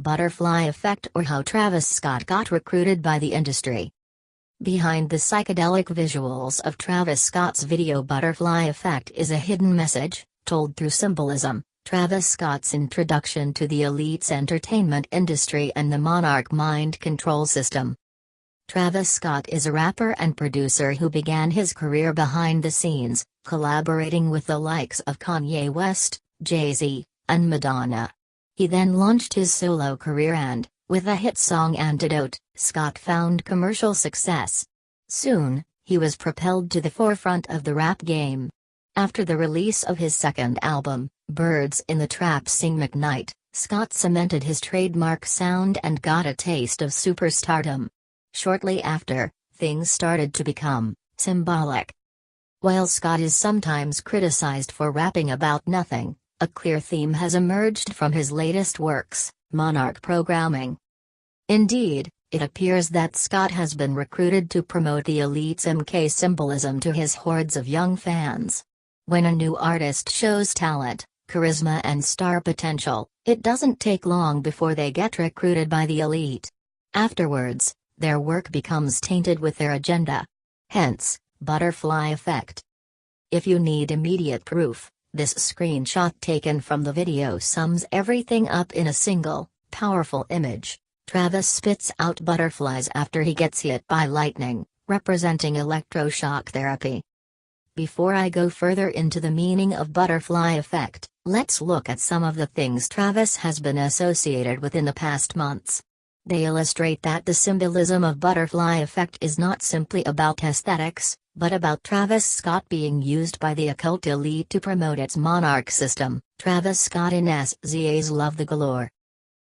Butterfly effect, or how Travis Scott got recruited by the industry. Behind the psychedelic visuals of Travis Scott's video Butterfly Effect is a hidden message, told through symbolism: Travis Scott's introduction to the elite's entertainment industry and the monarch mind control system. Travis Scott is a rapper and producer who began his career behind the scenes, collaborating with the likes of Kanye West, Jay-Z, and Madonna. He then launched his solo career and, with the hit song Antidote, Scott found commercial success. Soon, he was propelled to the forefront of the rap game. After the release of his second album, Birds in the Trap Sing McKnight, Scott cemented his trademark sound and got a taste of superstardom. Shortly after, things started to become symbolic. While Scott is sometimes criticized for rapping about nothing, a clear theme has emerged from his latest works, monarch programming. Indeed, it appears that Scott has been recruited to promote the elite's MK symbolism to his hordes of young fans. When a new artist shows talent, charisma and star potential, it doesn't take long before they get recruited by the elite. Afterwards, their work becomes tainted with their agenda. Hence, butterfly effect. If you need immediate proof, this screenshot taken from the video sums everything up in a single, powerful image. Travis spits out butterflies after he gets hit by lightning, representing electroshock therapy. Before I go further into the meaning of butterfly effect, let's look at some of the things Travis has been associated with in the past months. They illustrate that the symbolism of butterfly effect is not simply about aesthetics, but about Travis Scott being used by the occult elite to promote its monarch system. Travis Scott in SZA's Love the Galore.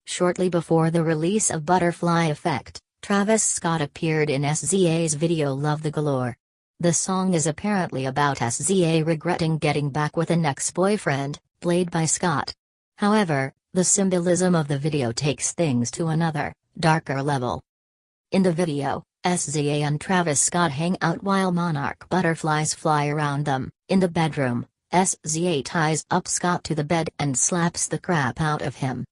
Shortly before the release of Butterfly Effect, Travis Scott appeared in SZA's video Love the Galore. The song is apparently about SZA regretting getting back with an ex-boyfriend, played by Scott. However, the symbolism of the video takes things to another, darker level. In the video, SZA and Travis Scott hang out while monarch butterflies fly around them. In the bedroom, SZA ties up Scott to the bed and slaps the crap out of him.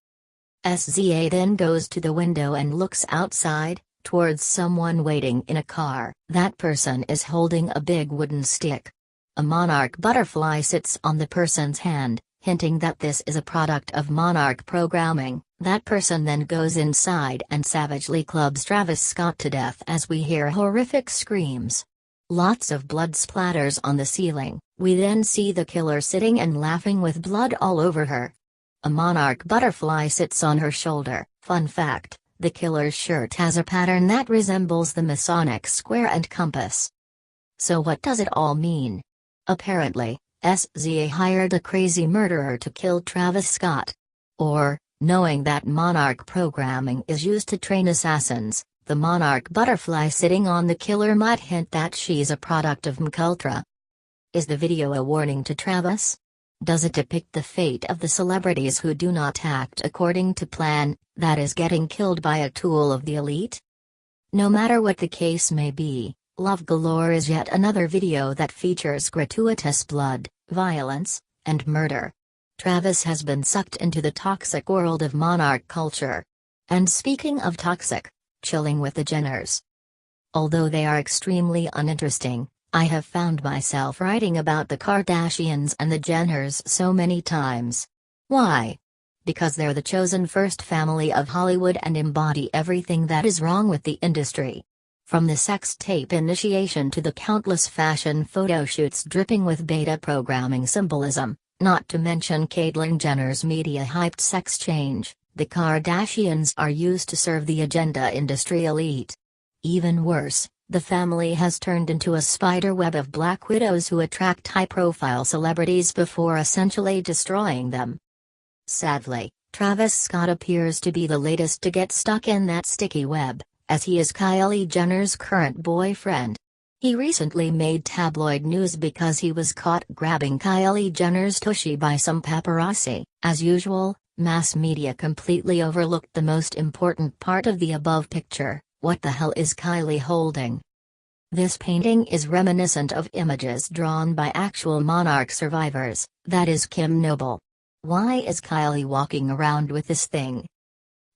SZA then goes to the window and looks outside, towards someone waiting in a car. That person is holding a big wooden stick. A monarch butterfly sits on the person's hand, hinting that this is a product of monarch programming. That person then goes inside and savagely clubs Travis Scott to death as we hear horrific screams. Lots of blood splatters on the ceiling. We then see the killer sitting and laughing with blood all over her. A monarch butterfly sits on her shoulder. Fun fact, the killer's shirt has a pattern that resembles the Masonic square and compass. So what does it all mean? Apparently, SZA hired a crazy murderer to kill Travis Scott. Or, knowing that monarch programming is used to train assassins, the monarch butterfly sitting on the killer might hint that she's a product of MKUltra. Is the video a warning to Travis? Does it depict the fate of the celebrities who do not act according to plan, that is getting killed by a tool of the elite? No matter what the case may be, Love Galore is yet another video that features gratuitous blood, violence, and murder. Travis has been sucked into the toxic world of monarch culture. And speaking of toxic, chilling with the Jenners. Although they are extremely uninteresting, I have found myself writing about the Kardashians and the Jenners so many times. Why? Because they're the chosen first family of Hollywood and embody everything that is wrong with the industry. From the sex tape initiation to the countless fashion photo shoots dripping with beta programming symbolism, not to mention Caitlyn Jenner's media-hyped sex change, the Kardashians are used to serve the agenda industry elite. Even worse, the family has turned into a spiderweb of black widows who attract high-profile celebrities before essentially destroying them. Sadly, Travis Scott appears to be the latest to get stuck in that sticky web, as he is Kylie Jenner's current boyfriend. He recently made tabloid news because he was caught grabbing Kylie Jenner's tushy by some paparazzi. As usual, mass media completely overlooked the most important part of the above picture. What the hell is Kylie holding? This painting is reminiscent of images drawn by actual monarch survivors, that is Kim Noble. Why is Kylie walking around with this thing?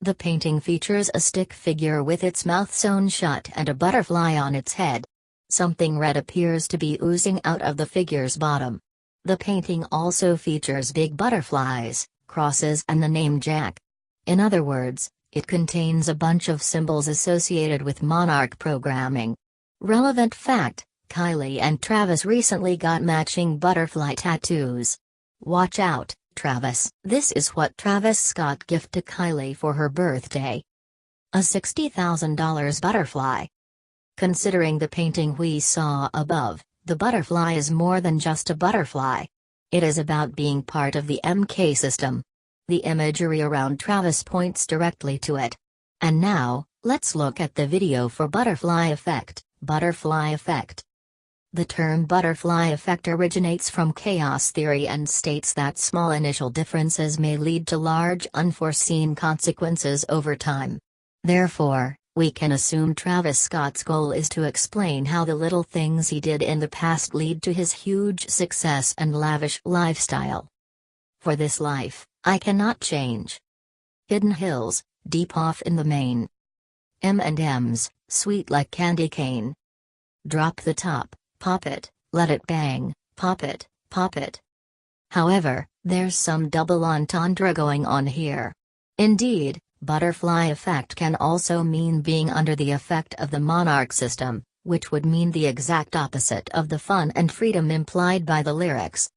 The painting features a stick figure with its mouth sewn shut and a butterfly on its head. Something red appears to be oozing out of the figure's bottom. The painting also features big butterflies, crosses and the name Jack. In other words, it contains a bunch of symbols associated with monarch programming. Relevant fact: Kylie and Travis recently got matching butterfly tattoos. Watch out, Travis. This is what Travis Scott gifted to Kylie for her birthday. A $60,000 butterfly. Considering the painting we saw above, the butterfly is more than just a butterfly. It is about being part of the MK system. The imagery around Travis points directly to it. And now, let's look at the video for butterfly effect. Butterfly effect. The term butterfly effect originates from chaos theory and states that small initial differences may lead to large unforeseen consequences over time. Therefore, we can assume Travis Scott's goal is to explain how the little things he did in the past lead to his huge success and lavish lifestyle. For this life, I cannot change. Hidden hills, deep off in the Maine. M&M's, sweet like candy cane. Drop the top. Pop it, let it bang, pop it, pop it. However, there's some double entendre going on here. Indeed, butterfly effect can also mean being under the effect of the monarch system, which would mean the exact opposite of the fun and freedom implied by the lyrics.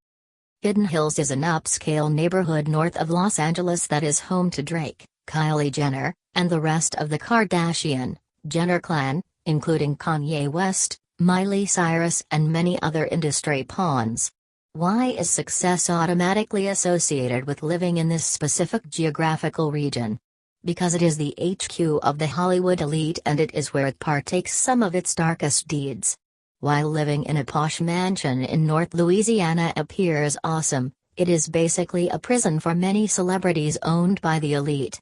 Hidden Hills is an upscale neighborhood north of Los Angeles that is home to Drake, Kylie Jenner, and the rest of the Kardashian-Jenner clan, including Kanye West, Miley Cyrus and many other industry pawns. Why is success automatically associated with living in this specific geographical region? Because it is the HQ of the Hollywood elite and it is where it partakes some of its darkest deeds. While living in a posh mansion in North Louisiana appears awesome, it is basically a prison for many celebrities owned by the elite.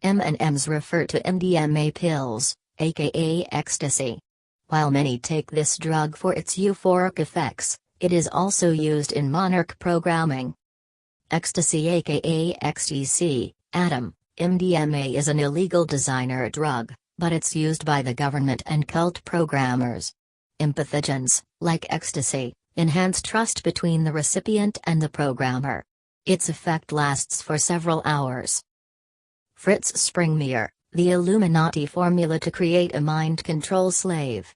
M&Ms refer to MDMA pills, aka ecstasy. While many take this drug for its euphoric effects, it is also used in monarch programming. Ecstasy aka XTC, Atom, MDMA is an illegal designer drug, but it's used by the government and cult programmers. Empathogens, like ecstasy, enhance trust between the recipient and the programmer. Its effect lasts for several hours. Fritz Springmeier, the Illuminati formula to create a mind control slave.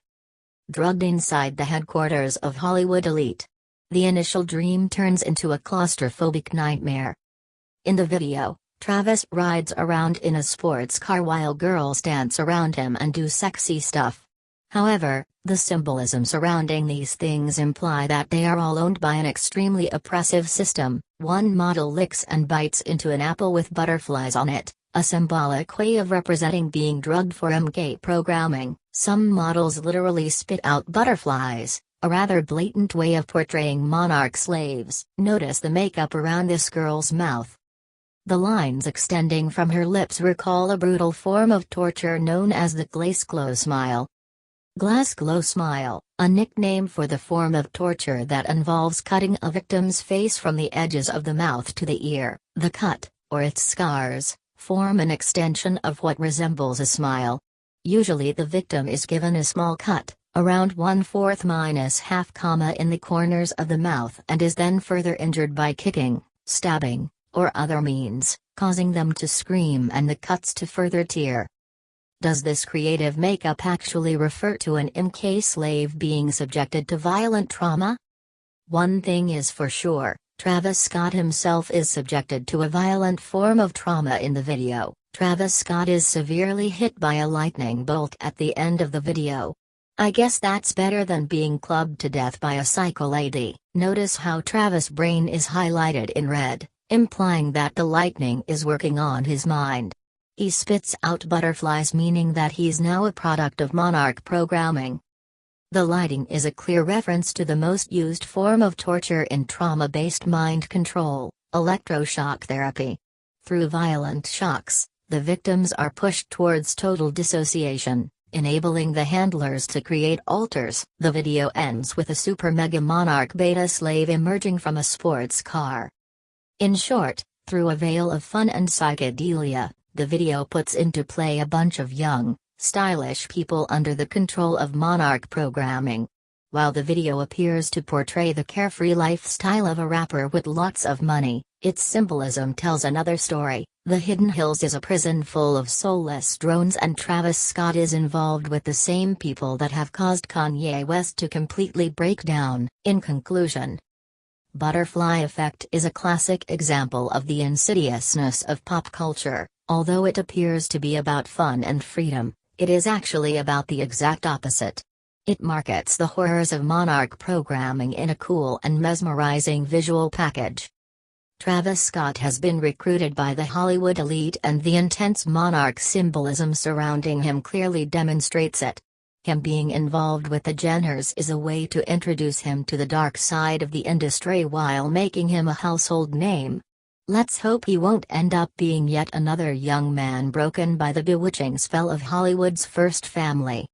Drugged inside the headquarters of Hollywood elite. The initial dream turns into a claustrophobic nightmare. In the video, Travis rides around in a sports car while girls dance around him and do sexy stuff. However, the symbolism surrounding these things imply that they are all owned by an extremely oppressive system. One model licks and bites into an apple with butterflies on it, a symbolic way of representing being drugged for MK programming. Some models literally spit out butterflies, a rather blatant way of portraying monarch slaves. Notice the makeup around this girl's mouth. The lines extending from her lips recall a brutal form of torture known as the glass glow smile. Glass glow smile, a nickname for the form of torture that involves cutting a victim's face from the edges of the mouth to the ear. The cut, or its scars, form an extension of what resembles a smile. Usually the victim is given a small cut, around 1/4 - in the corners of the mouth and is then further injured by kicking, stabbing, or other means, causing them to scream and the cuts to further tear. Does this creative makeup actually refer to an MK slave being subjected to violent trauma? One thing is for sure, Travis Scott himself is subjected to a violent form of trauma in the video. Travis Scott is severely hit by a lightning bolt at the end of the video. I guess that's better than being clubbed to death by a psycho lady. Notice how Travis' brain is highlighted in red, implying that the lightning is working on his mind. He spits out butterflies, meaning that he's now a product of monarch programming. The lighting is a clear reference to the most used form of torture in trauma-based mind control, electroshock therapy. Through violent shocks, the victims are pushed towards total dissociation, enabling the handlers to create alters. The video ends with a super mega monarch beta slave emerging from a sports car. In short, through a veil of fun and psychedelia, The video puts into play a bunch of young, stylish people under the control of monarch programming. While the video appears to portray the carefree lifestyle of a rapper with lots of money, its symbolism tells another story. The Hidden Hills is a prison full of soulless drones, and Travis Scott is involved with the same people that have caused Kanye West to completely break down. In conclusion, Butterfly Effect is a classic example of the insidiousness of pop culture. Although it appears to be about fun and freedom, it is actually about the exact opposite. It markets the horrors of monarch programming in a cool and mesmerizing visual package. Travis Scott has been recruited by the Hollywood elite, and the intense monarch symbolism surrounding him clearly demonstrates it. Him being involved with the Jenners is a way to introduce him to the dark side of the industry while making him a household name. Let's hope he won't end up being yet another young man broken by the bewitching spell of Hollywood's first family.